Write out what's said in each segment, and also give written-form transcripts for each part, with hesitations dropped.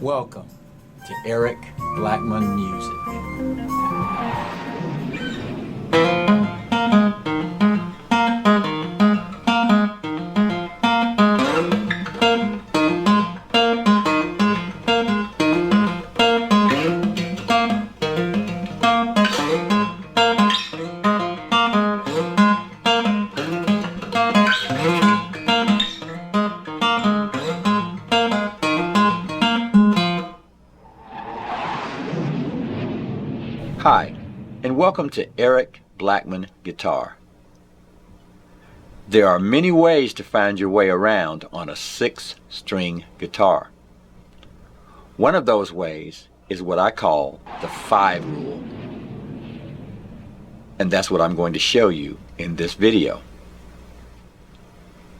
Welcome to Eric Blackmon Music. Hi, and welcome to Eric Blackmon Guitar. There are many ways to find your way around on a 6-string guitar. One of those ways is what I call the 5 rule. And that's what I'm going to show you in this video.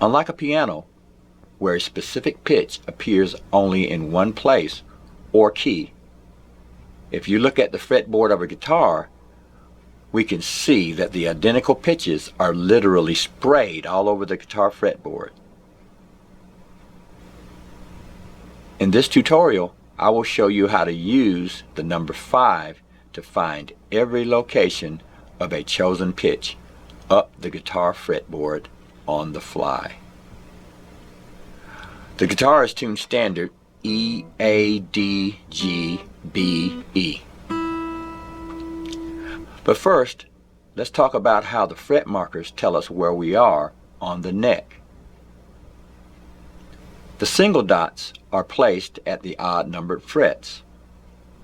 Unlike a piano, where a specific pitch appears only in one place or key, if you look at the fretboard of a guitar, we can see that the identical pitches are literally sprayed all over the guitar fretboard. In this tutorial, I will show you how to use the number 5 to find every location of a chosen pitch up the guitar fretboard on the fly. The guitar is tuned standard E, A, D, G, B, E. But first, let's talk about how the fret markers tell us where we are on the neck. The single dots are placed at the odd numbered frets: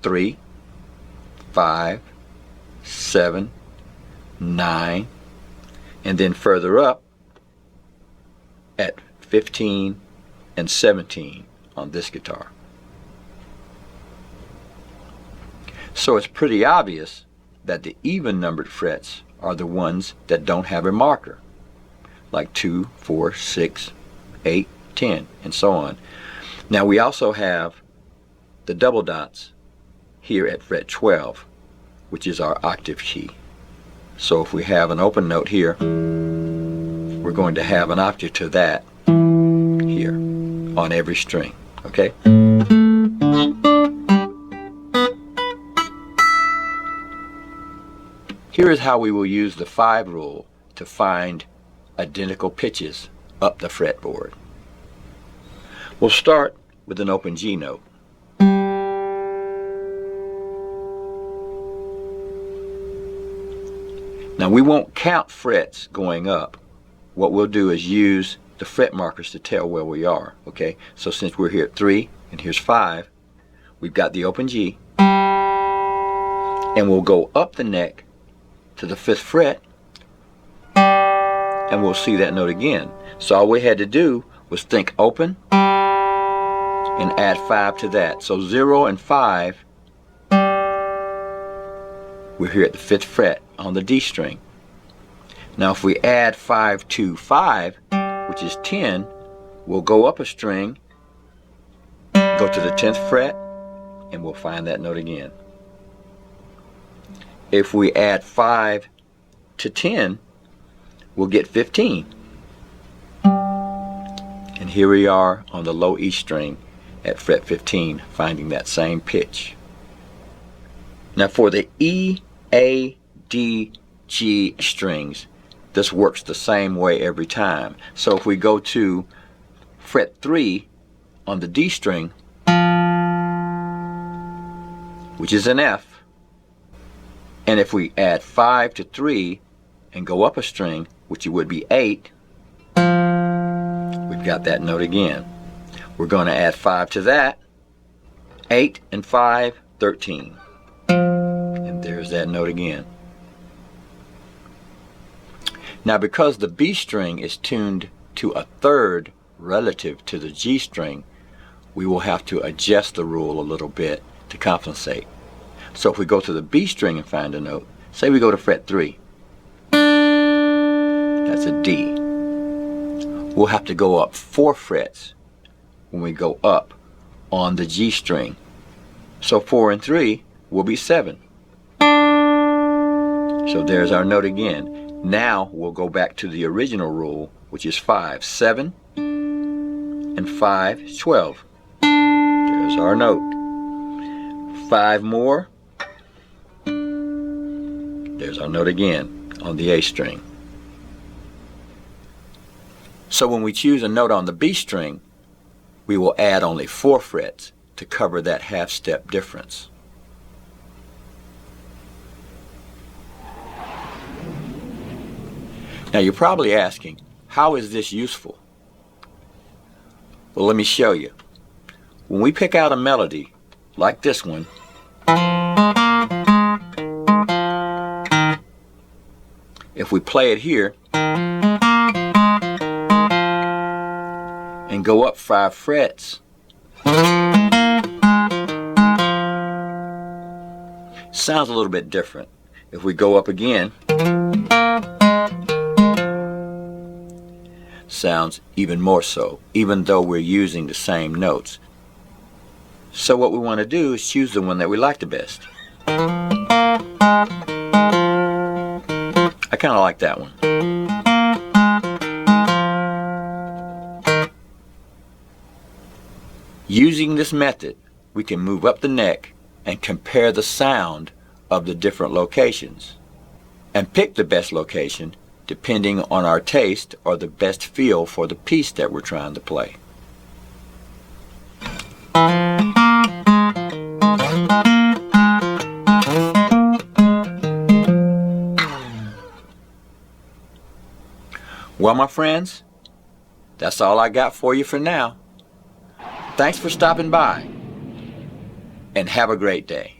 3, 5, 7, 9, and then further up at 15 and 17 on this guitar. So it's pretty obvious that the even numbered frets are the ones that don't have a marker, like 2, 4, 6, 8, 10, and so on. Now we also have the double dots here at fret 12, which is our octave key. So if we have an open note here, we're going to have an octave to that here on every string. Okay? Here is how we will use the 5 rule to find identical pitches up the fretboard. We'll start with an open G note. Now we won't count frets going up. What we'll do is use the fret markers to tell where we are. Okay, so since we're here at 3 and here's 5, we've got the open G, and we'll go up the neck to the 5th fret, and we'll see that note again. So all we had to do was think open and add 5 to that. So 0 and 5, we're here at the 5th fret on the D string. Now if we add 5 to 5, which is 10, we'll go up a string, go to the 10th fret, and we'll find that note again. If we add 5 to 10, we'll get 15. And here we are on the low E string at fret 15, finding that same pitch. Now for the E, A, D, G strings, this works the same way every time. So if we go to fret 3 on the D string, which is an F, and if we add 5 to 3 and go up a string, which would be 8, we've got that note again. We're going to add 5 to that, 8 and 5, 13. And there's that note again. Now because the B string is tuned to a third relative to the G string, we will have to adjust the rule a little bit to compensate. So if we go to the B string and find a note, say we go to fret 3, that's a D. We'll have to go up 4 frets when we go up on the G string. So 4 and 3 will be 7. So there's our note again. Now we'll go back to the original rule, which is 5, 7, and 5 is 12. There's There's our note. 5 more. There's our note again on the A string. So when we choose a note on the B string, we will add only 4 frets to cover that half step difference. Now you're probably asking, how is this useful? Well, let me show you. When we pick out a melody like this one, if we play it here and go up 5 frets, sounds a little bit different. If we go up again, sounds even more so, even though we're using the same notes. So what we want to do is choose the one that we like the best. I kind of like that one. Using this method, we can move up the neck and compare the sound of the different locations and pick the best location depending on our taste or the best feel for the piece that we're trying to play. Well, my friends, that's all I got for you for now. Thanks for stopping by, and have a great day.